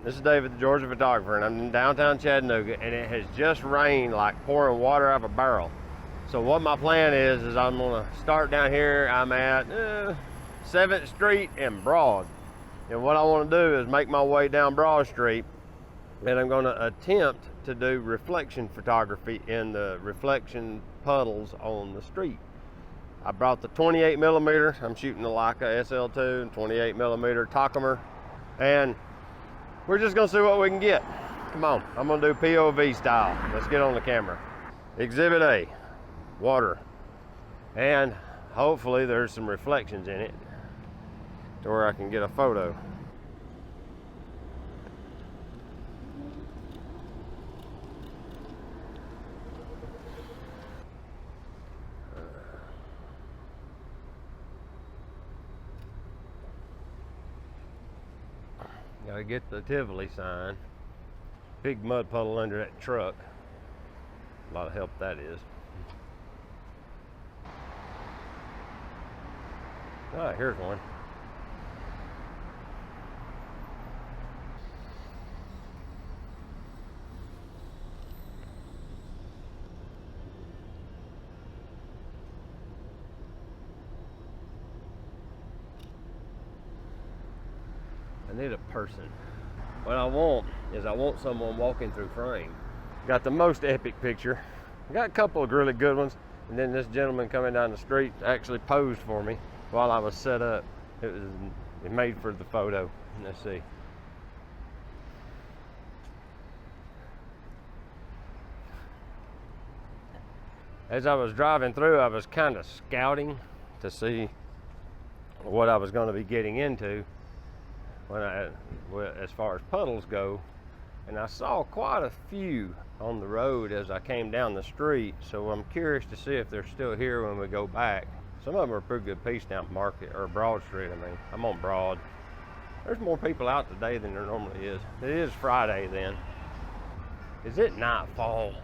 This is David, the Georgia photographer, and I'm in downtown Chattanooga, and it has just rained like pouring water out of a barrel. So what my plan is I'm gonna start down here. I'm at 7th Street and Broad. And what I wanna do is make my way down Broad Street, and I'm gonna attempt to do reflection photography in the reflection puddles on the street. I brought the 28mm. I'm shooting the Leica SL2 and 28mm Takamur, and we're just gonna see what we can get. Come on, I'm gonna do POV style. Let's get on the camera. Exhibit A, water. And hopefully there's some reflections in it to where I can get a photo. Gotta get the Tivoli sign. Big mud puddle under that truck. A lot of help that is. Ah, here's one. I need a person. What I want is someone walking through frame. Got the most epic picture. Got a couple of really good ones, and then this gentleman coming down the street actually posed for me while I was set up. It made for the photo. Let's see. As I was driving through, I was kind of scouting to see what I was going to be getting into as far as puddles go, and I saw quite a few on the road as I came down the street, so I'm curious to see if they're still here when we go back. Some of them are a pretty good piece down Market, or Broad Street. I mean, I'm on Broad. There's more people out today than there normally is. It is Friday then. Is it nightfall?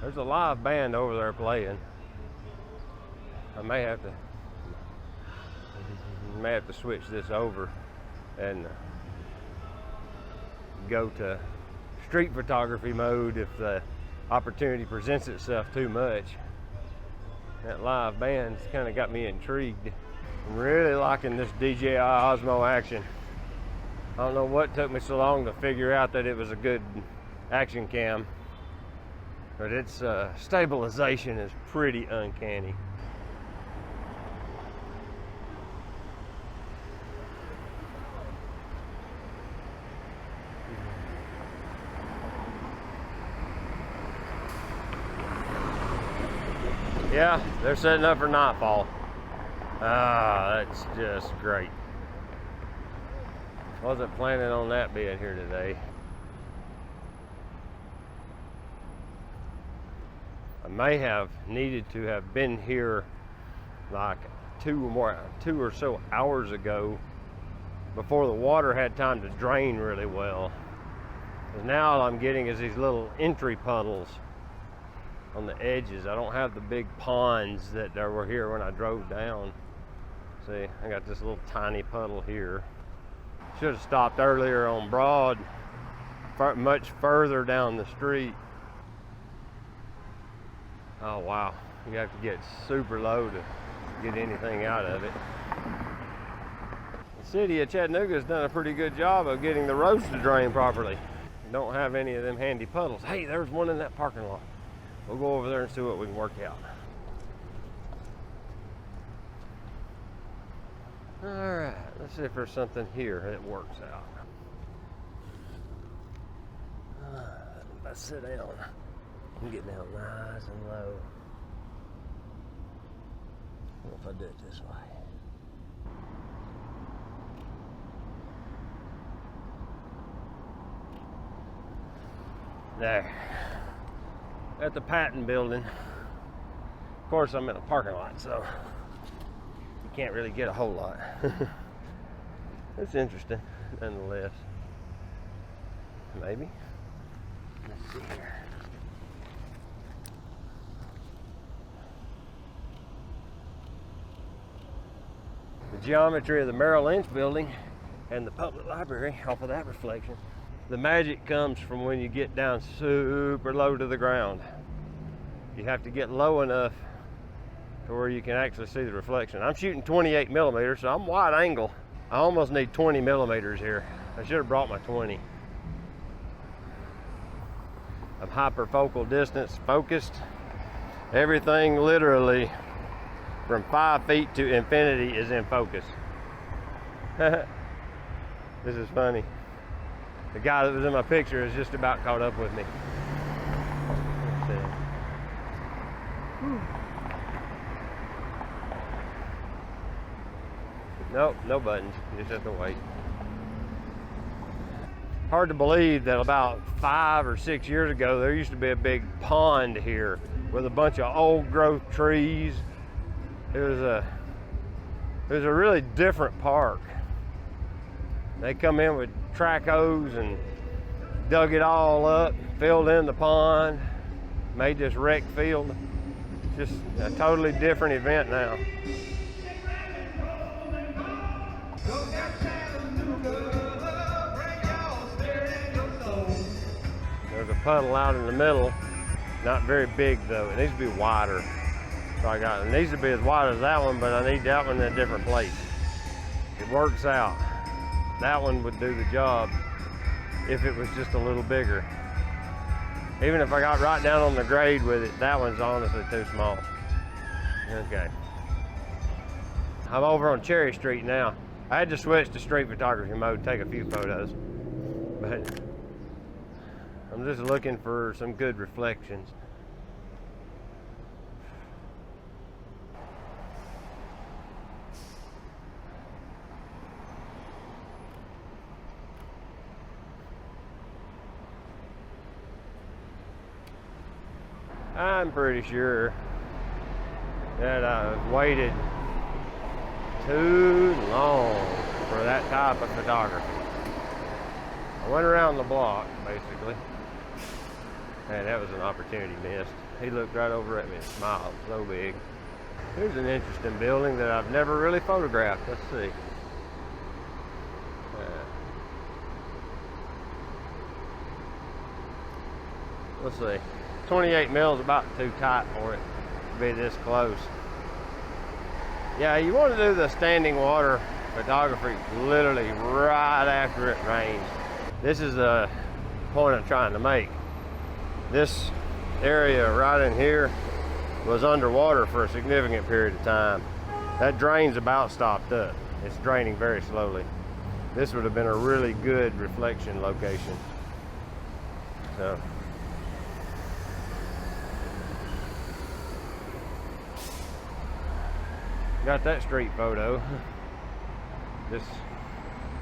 There's a live band over there playing. I may have to switch this over and go to street photography mode if the opportunity presents itself too much. That live band's kind of got me intrigued. I'm really liking this DJI Osmo action. I don't know what took me so long to figure out that it was a good action cam, but its stabilization is pretty uncanny. Yeah, they're setting up for nightfall. Ah, that's just great. Wasn't planning on that being here today. I may have needed to have been here like two or so hours ago before the water had time to drain really well. Because now all I'm getting is these little entry puddles on the edges. I don't have the big ponds that there were here when I drove down. See, I got this little tiny puddle here. Should have stopped earlier on Broad, much further down the street. Oh wow, you have to get super low to get anything out of it. The city of Chattanooga has done a pretty good job of getting the roads to drain properly. Don't have any of them handy puddles. Hey, there's one in that parking lot. We'll go over there and see what we can work out. All right, let's see if there's something here that works out. Let's sit down. I'm getting down nice and low. What if I do it this way? There. At the Patton building. Of course, I'm in a parking lot, so you can't really get a whole lot. It's interesting, nonetheless. Maybe. Let's see here. The geometry of the Merrill Lynch building and the public library off of that reflection. The magic comes from when you get down super low to the ground. You have to get low enough to where you can actually see the reflection. I'm shooting 28 millimeters, so I'm wide angle. I almost need 20 millimeters here. I should have brought my 20. I'm hyperfocal distance focused. Everything literally from 5 feet to infinity is in focus. This is funny. The guy that was in my picture is just about caught up with me. Let's see. Nope, no buttons. You just have to wait. Hard to believe that about 5 or 6 years ago, there used to be a big pond here with a bunch of old growth trees. It was a really different park. They come in with track hose and dug it all up, filled in the pond, made this rec field. Just a totally different event now. There's a puddle out in the middle, not very big though. It needs to be wider. So it needs to be as wide as that one, but I need that one in a different place. It works out. That one would do the job if it was just a little bigger. Even if I got right down on the grade with it, that one's honestly too small. Okay. I'm over on Cherry Street now. I had to switch to street photography mode, take a few photos. But I'm just looking for some good reflections. I'm pretty sure that I've waited too long for that type of photography. I went around the block, basically. And that was an opportunity missed. He looked right over at me and smiled so big. Here's an interesting building that I've never really photographed. Let's see. Let's see. 28 mil is about too tight for it to be this close. Yeah, you want to do the standing water photography literally right after it rains. This is the point I'm trying to make. This area right in here was underwater for a significant period of time. That drain's about stopped up. It's draining very slowly. This would have been a really good reflection location. So. Got that street photo. Just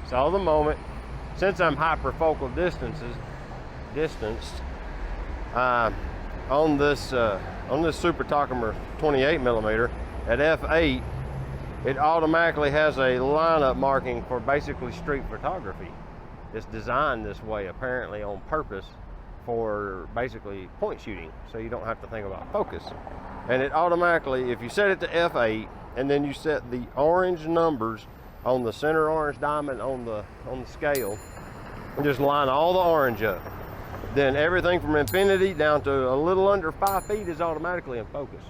saw the moment. Since I'm hyperfocal distanced on this Super Takamur 28 millimeter at f8, it automatically has a lineup marking for basically street photography. It's designed this way apparently on purpose for basically point shooting, so you don't have to think about focus. And it automatically, if you set it to f8 and then you set the orange numbers on the center orange diamond on the scale and just line all the orange up, then everything from infinity down to a little under 5 feet is automatically in focus.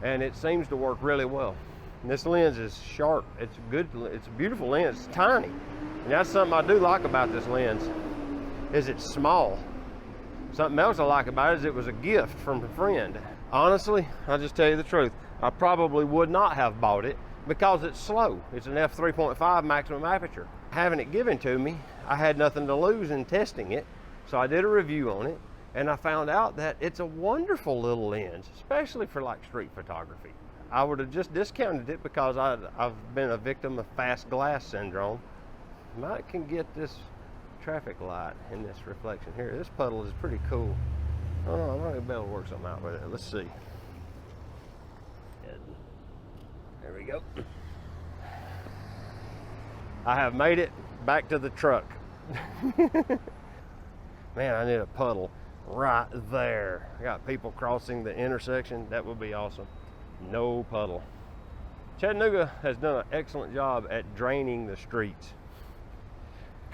And it seems to work really well. And this lens is sharp. It's good. It's a beautiful lens. It's tiny. And that's something I do like about this lens, is it's small. Something else I like about it is it was a gift from a friend. Honestly, I'll just tell you the truth. I probably would not have bought it because it's slow. It's an f3.5 maximum aperture. Having it given to me, I had nothing to lose in testing it. So I did a review on it and I found out that it's a wonderful little lens, especially for like street photography. I would have just discounted it because I've been a victim of fast glass syndrome. Might can get this traffic light in this reflection here. This puddle is pretty cool. Oh, I might be able to work something out with it. Let's see. There we go. I have made it back to the truck. Man, I need a puddle right there. I got people crossing the intersection. That would be awesome. No puddle. Chattanooga has done an excellent job at draining the streets.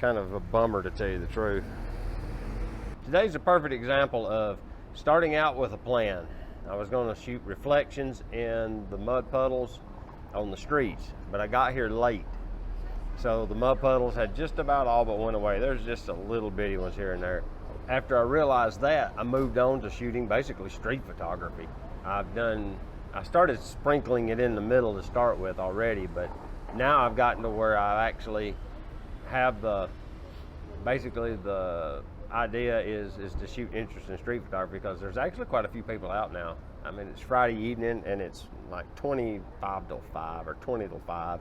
kind of a bummer, to tell you the truth. Today's a perfect example of starting out with a plan. I was going to shoot reflections in the mud puddles on the streets, but I got here late. So the mud puddles had just about all but went away. There's just a little bitty ones here and there. After I realized that, I moved on to shooting basically street photography. I started sprinkling it in the middle to start with already, but now I've gotten to where I actually have basically the idea is to shoot interest in street photography, because there's actually quite a few people out now. I mean, it's Friday evening and it's like 25 till 5 or 20 till 5.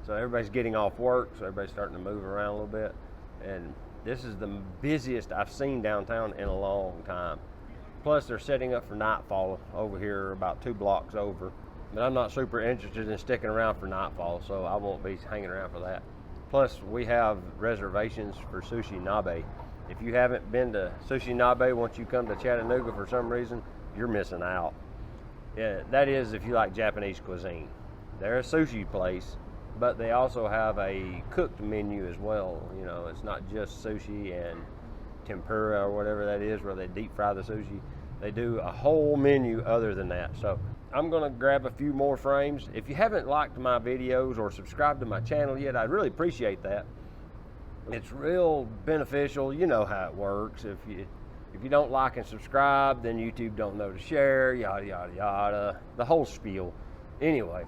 So everybody's getting off work, so everybody's starting to move around a little bit. And this is the busiest I've seen downtown in a long time. Plus they're setting up for nightfall over here about 2 blocks over. But I'm not super interested in sticking around for nightfall, so I won't be hanging around for that. Plus we have reservations for Sushi Nabe. If you haven't been to Sushi Nabe once you come to Chattanooga for some reason, you're missing out. Yeah, that is if you like Japanese cuisine. They're a sushi place, but they also have a cooked menu as well. You know, it's not just sushi and tempura or whatever that is, where they deep fry the sushi. They do a whole menu other than that. So I'm gonna grab a few more frames. If you haven't liked my videos or subscribed to my channel yet, I'd really appreciate that. It's real beneficial. You know how it works. If you don't like and subscribe, then YouTube don't know to share, yada yada yada, the whole spiel. Anyway,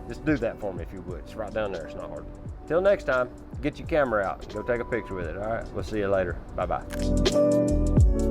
just do that for me if you would. It's right down there. It's not hard. Till next time, get your camera out and go take a picture with it. All right, we'll see you later. Bye bye.